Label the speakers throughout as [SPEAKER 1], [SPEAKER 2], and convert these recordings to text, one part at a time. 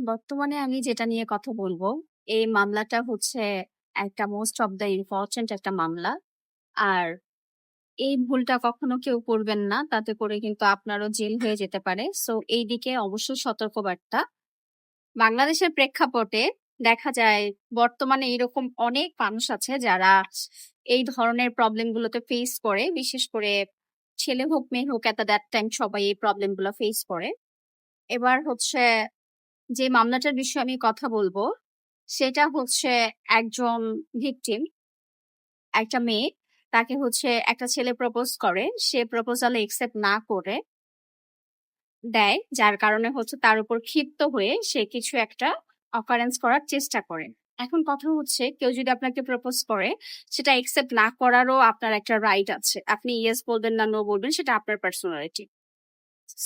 [SPEAKER 1] বর্তমানে আমি যেটা নিয়ে কথা বলবো, এই মামলাটা হচ্ছে একটা মোস্ট অফ দ্য ইম্পর্টেন্ট একটা মামলা। আর এই ভুলটা কখনো কেউ করবেন না। তাতে করে কিন্তু আপনারও জেল হয়ে যেতে পারে। সো এই দিকে অবশ্যই সতর্কবার্তা। বাংলাদেশের প্রেক্ষাপটে দেখা যায় বর্তমানে এরকম অনেক মানুষ আছে যারা এই ধরনের প্রবলেম গুলোতে ফেস করে। বিশেষ করে ছেলে হোক মেয়ে হোক, এট দ্যাট টাইম সবাই এই প্রবলেম গুলো ফেস করে। এবার হচ্ছে যে মামলাটার বিষয়ে আমি কথা বলবো সেটা হচ্ছে একজন ভিকটিম, একটা মেয়ে, তাকে হচ্ছে একটা ছেলে প্রপোজ করে, সে প্রপোজালে একসেপ্ট না করে দেয়, যার কারণে হচ্ছে তার উপর ক্ষিপ্ত হয়ে সে কিছু একটা অকারেন্স করার চেষ্টা করে। এখন কথা হচ্ছে কেউ যদি আপনাকে প্রপোজ করে, সেটা একসেপ্ট না করারও আপনার একটা রাইট আছে। আপনি ইয়েস বলবেন না নো বলবেন, সেটা আপনার পার্সোনালিটি।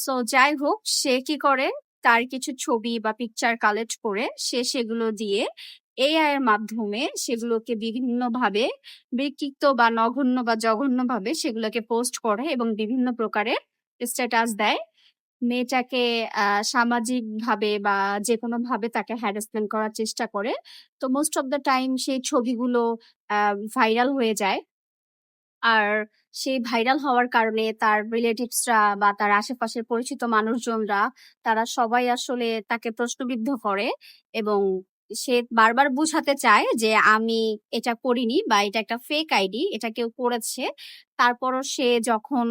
[SPEAKER 1] সো যাই হোক, সে কি করে, তার কিছু ছবি বা পিকচার কালেক্ট করে সে সেগুলো দিয়ে এআই এর মাধ্যমে সেগুলোকে বিভিন্ন ভাবে বিকৃত বা নগণ্য বা জঘন্য ভাবে সেগুলোকে পোস্ট করে এবং বিভিন্ন প্রকারের স্ট্যাটাস দেয়। মেয়েটাকে সামাজিক ভাবে বা যে কোনো ভাবে তাকে হ্যারাসমেন্ট করার চেষ্টা করে। তো মোস্ট অফ দ্য টাইম সেই ছবিগুলো ভাইরাল হয়ে যায়। আর সেই ভাইরাল হওয়ার কারণে তার রিলেটিভসরা বা তার আশেপাশের পরিচিত মানুষজনরা, তারা সবাই আসলে তাকে প্রশ্নবিদ্ধ করে এবং সে বারবার বুঝাতে চায় যে আমি এটা করিনি বা এটা একটা ফেক আইডি, এটা কেউ করেছে। তারপরও সে যখন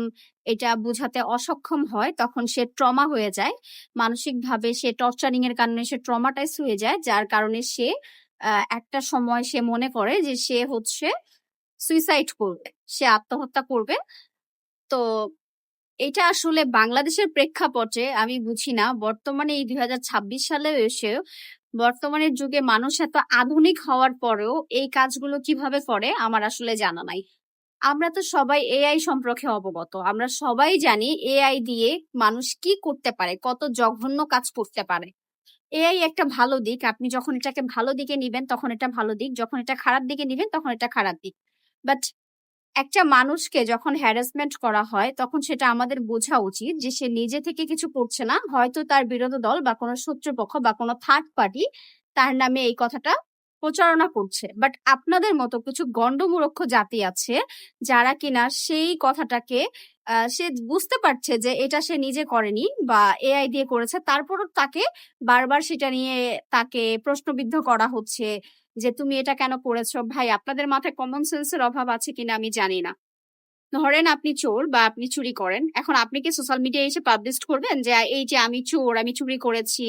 [SPEAKER 1] এটা বুঝাতে অসক্ষম হয় তখন সে ট্রমা হয়ে যায়। মানসিকভাবে সে টর্চারিং এর কারণে সে ট্রমাটাইজ হয়ে যায়, যার কারণে সে একটা সময় সে মনে করে যে সে হচ্ছে সুইসাইড করবে, সে আত্মহত্যা করবে। তো এটা আসলে বাংলাদেশের প্রেক্ষাপটে আমি বুঝি না, বর্তমানে এই 2026 সালে এসে বর্তমানের যুগে মানুষ এত আধুনিক হওয়ার পরেও এই কাজগুলো কিভাবে করে আমার আসলে জানা নাই। আমরা তো সবাই এআই সম্পর্কে অবগত, আমরা সবাই জানি এআই দিয়ে মানুষ কি করতে পারে, কত জঘন্য কাজ করতে পারে। এআই একটা ভালো দিক, আপনি যখন এটাকে ভালো দিকে নিবেন তখন এটা ভালো দিক, যখন এটা খারাপ দিকে নিবেন তখন এটা খারাপ দিক। বাট একটা মানুষকে যখন হ্যারাসমেন্ট করা হয় তখন সেটা আমাদের বোঝা উচিত যে সে নিজে থেকে কিছু করছে না, হয়তো তার বিরোধী দল বা কোনো শত্রুপক্ষ বা কোনো থার্ড পার্টি তার নামে এই কথাটা প্রচারণা করছে। বাট আপনাদের মতো কিছু গণ্ডমূর্খ জাতি আছে যারা কিনা সেই কথাটাকে সে বুঝতে পারছে যে এটা সে নিজে করেনি বা এআই দিয়ে করেছে, তারপরও তাকে বারবার সেটা নিয়ে তাকে প্রশ্নবিদ্ধ করা হচ্ছে যে তুমি এটা কেন করেছো। ভাই, আপনাদের মাথায় কমন সেন্সের অভাব আছে কিনা আমি জানি না। ধরেন আপনি চোর বা আপনি চুরি করেন, এখন আপনি কি সোশ্যাল মিডিয়ায় এসে পাবলিশ করবেন যে এই যে আমি চোর, আমি চুরি করেছি?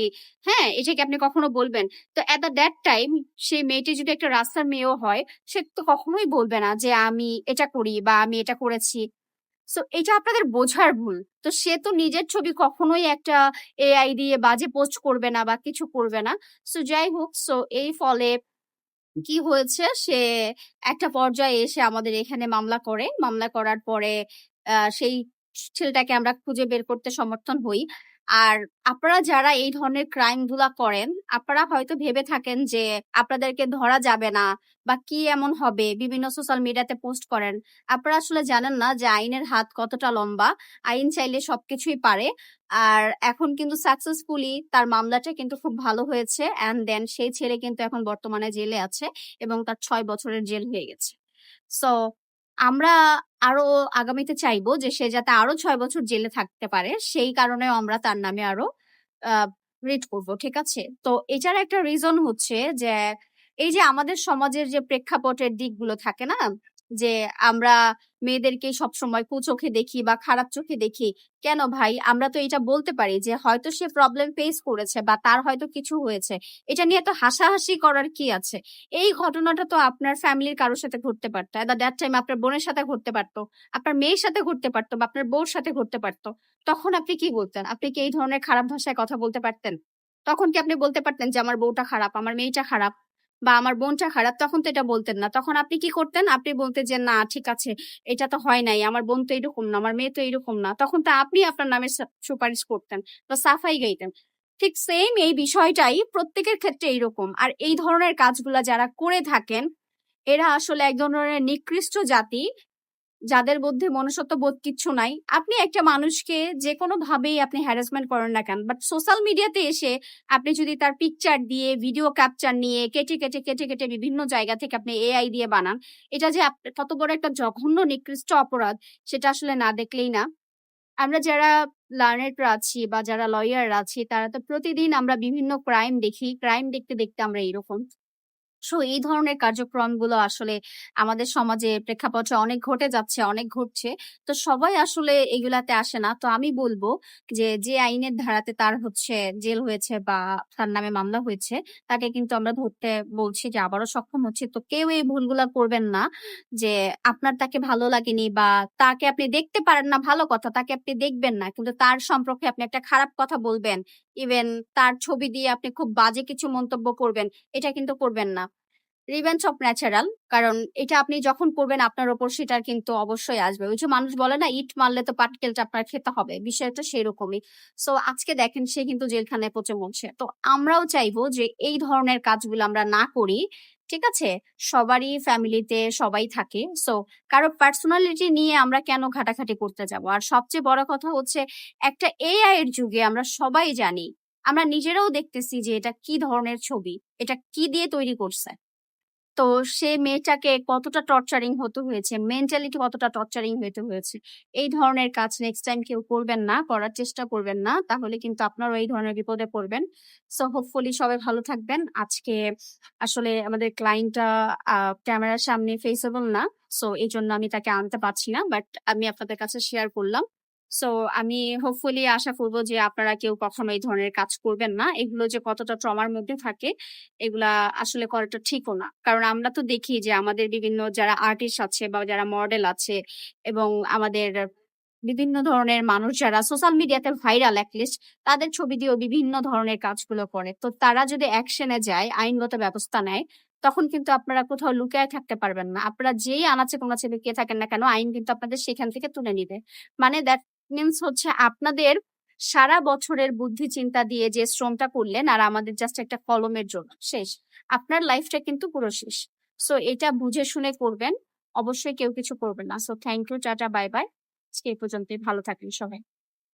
[SPEAKER 1] হ্যাঁ, এটা কি আপনি কখনো বলবেন? তো এট দ্যাট টাইম সেই মেয়েটি যদি একটা রাস্তার মেয়েও হয়, সে তো কখনোই বলবে না যে আমি এটা করি বা আমি এটা করেছি। সো এটা আপনাদের বোঝার ভুল। তো সে তো নিজের ছবি কখনোই একটা এআই দিয়ে বাজে পোস্ট করবে না বা কিছু করবে না। সো যাই হোক, সো এই ফলে কি হয়েছে, সে একটা পর্যায়ে এসে আমাদের এখানে মামলা করে। মামলা করার পরে সেই ছেলেটাকে আমরা খুঁজে বের করতে সমর্থন হই। আর আপনারা যারা এই ধরনের ক্রাইম গুলা করেন, আপনারা হয়তো ভেবে থাকেন যে আপনাদেরকে ধরা যাবে না বা কি এমন হবে, বিভিন্ন সোশ্যাল মিডিয়াতে পোস্ট করেন। আপনারা আসলে জানেন না যে আইনের হাত কতটা লম্বা, আইন চাইলে সবকিছুই পারে। আর এখন কিন্তু সাকসেসফুলি তার মামলাটা কিন্তু খুব ভালো হয়েছে, অ্যান্ড দেন সেই ছেলে কিন্তু এখন বর্তমানে জেলে আছে এবং তার 6 বছরের জেল হয়ে গেছে। সো আমরা আরো আগামীতে চাইবো যে সে যাতে আরো 6 বছর জেলে থাকতে পারে, সেই কারণেও আমরা তার নামে আরো রিট করবো, ঠিক আছে? তো এটার একটা রিজন হচ্ছে যে এই যে আমাদের সমাজের যে প্রেক্ষাপটের দিকগুলো থাকে না, যে আমরা মেয়েদেরকে সব সময় কুচোখে দেখি বা খারাপ চোখে দেখি। কেন ভাই, আমরা তো এটা বলতে পারি যে হয়তো সে প্রবলেম ফেস করেছে বা তার হয়তো কিছু হয়েছে, এটা নিয়ে তো হাসাহাসি করার কি আছে? এই ঘটনাটা তো আপনার ফ্যামিলির কারোর সাথে ঘটতে পারতো, এট দ্যাট টাইম আপনার বোনের সাথে ঘটতে পারতো, আপনার মেয়ের সাথে ঘটতে পারতো বা আপনার বউর সাথে ঘটতে পারতো। তখন আপনি কি বলতেন? আপনি কি এই ধরনের খারাপ ভাষায় কথা বলতে পারতেন? তখন কি আপনি বলতে পারতেন যে আমার বউটা খারাপ, আমার মেয়েটা খারাপ বা আমার বোনটা খারাপ? তখন তো এটা বলতেন না। তখন আপনি কি করতেন? আপনি বলতেন যে না ঠিক আছে, এটা তো হয় নাই, আমার বোন তো এরকম না, আমার মেয়ে তো এরকম না। তখন তো আপনি আপনার নামে সুপারিশ করতেন বা সাফাই গাইতেন। ঠিক সেম এই বিষয়টাই প্রত্যেকের ক্ষেত্রে এইরকম। আর এই ধরনের কাজগুলা যারা করে থাকেন, এরা আসলে এক ধরনের নিকৃষ্ট জাতি, যাদের মধ্যে মনুষ্যত্ব বোধ কিচ্ছু নাই, আপনি একটা মানুষকে যে কোনো ভাবেই আপনি হ্যারাসমেন্ট করেন না কেন, বাট সোশ্যাল মিডিয়াতে এসে আপনি যদি তার পিকচার দিয়ে ভিডিও ক্যাপচার নিয়ে কেটে বিভিন্ন জায়গা থেকে আপনি এআই দিয়ে বানান, এটা যে কত বড় একটা জঘন্য নিকৃষ্ট অপরাধ সেটা আসলে না দেখলেই না। আমরা যারা লার্নাররা আছি বা যারা লয়াররা আছি তারা তো প্রতিদিন আমরা বিভিন্ন ক্রাইম দেখি, ক্রাইম দেখতে দেখতে আমরা এরকম। সো এই ধরনের কার্যক্রমগুলো আসলে আমাদের সমাজে প্রেক্ষাপটে অনেক ঘটে যাচ্ছে, অনেক ঘটছে। তো সবাই আসলে এগুলাতে আসে না। তো আমি বলবো যে আইনের ধারাতে তার হচ্ছে জেল হয়েছে বা তার নামে মামলা হয়েছে, তাকে কিন্তু আমরা ধরতে বলছি যে আবারও সক্ষম হচ্ছি। তো কেউ এই ভুলগুলা করবেন না যে আপনার তাকে ভালো লাগেনি বা তাকে আপনি দেখতে পারেন না, ভালো কথা, তাকে আপনি দেখবেন না। কিন্তু তার সম্পর্কে আপনি একটা খারাপ কথা বলবেন, ইভেন তার ছবি দিয়ে আপনি খুব বাজে কিছু মন্তব্য করবেন, এটা কিন্তু করবেন না। রিভেঞ্জ অফ ন্যাচারাল, কারণ এটা আপনি যখন করবেন আপনার ওপর সেটার কিন্তু অবশ্যই আসবে। ওই যে মানুষ বলে না, ইট মারলে তো পাটকেলটা আপনার খেতে হবে, বিষয়টা সেরকমই। সো আজকে দেখেন সে কিন্তু জেলখানায় পচে মরছে। তো আমরাও চাইবো যে এই ধরনের কাজগুলো আমরা না করি, ঠিক আছে? সবারই ফ্যামিলিতে সবাই থাকে, সো কারো পার্সোনালিটি নিয়ে আমরা কেন ঘাটাঘাটি করতে যাব? আর সবচেয়ে বড় কথা হচ্ছে, একটা এআই এর যুগে আমরা সবাই জানি, আমরা নিজেরাও দেখতেছি যে এটা কি ধরনের ছবি, এটা কি দিয়ে তৈরি করছে। তো সে মেয়েটাকে কতটা টর্চারিং হতে হয়েছে, মেন্টালিটি কতটা টর্চারিং হতে হয়েছে। এই ধরনের কাজ নেক্সট টাইম কেউ করবেন না, করার চেষ্টা করবেন না, তাহলে কিন্তু আপনারাও এই ধরনের বিপদে পড়বেন। সো হোপফুলি সবাই ভালো থাকবেন। আজকে আসলে আমাদের ক্লায়েন্টটা ক্যামেরার সামনে ফেসেবল না, সো এই জন্য আমি তাকে আনতে পারছি না, বাট আমি আপনাদের কাছে শেয়ার করলাম। সো আমি হোপফুলি আশা করবো যে আপনারা কেউ কখনো এই ধরনের কাজ করবেন না। এগুলো যে কতটা ট্রমার মধ্যে থাকে, এগুলা আসলে করাটা ঠিকও না। কারণ আমরা তো দেখি যে আমাদের বিভিন্ন যারা আর্টিস্ট আছে বা যারা মডেল আছে এবং আমাদের বিভিন্ন ধরনের মানুষ যারা সোশ্যাল মিডিয়াতে ভাইরাল অ্যাটলিস্ট, তাদের ছবি দিয়েও বিভিন্ন ধরনের কাজগুলো করে। তো তারা যদি অ্যাকশনে যায়, আইনগত ব্যবস্থা নেয়, তখন কিন্তু আপনারা কোথাও লুকিয়ে থাকতে পারবেন না। আপনারা যেই আনাচে কোনাচে লুকিয়ে থাকেন না কেন, আইন কিন্তু আপনাদের সেখান থেকে তুলে নিবে। মানে দ্যাট মিনস হচ্ছে আপনাদের সারা বছরের বুদ্ধি চিন্তা দিয়ে যে শ্রমটা করলেন আর আমাদের জাস্ট একটা কলমের জন্য শেষ, আপনার লাইফটা কিন্তু পুরো শেষ। সো এটা বুঝে শুনে করবেন, অবশ্যই কেউ কিছু করবেন না। So thank you, tata, bye bye. আজকে এই পর্যন্তই, ভালো থাকবেন সবাই।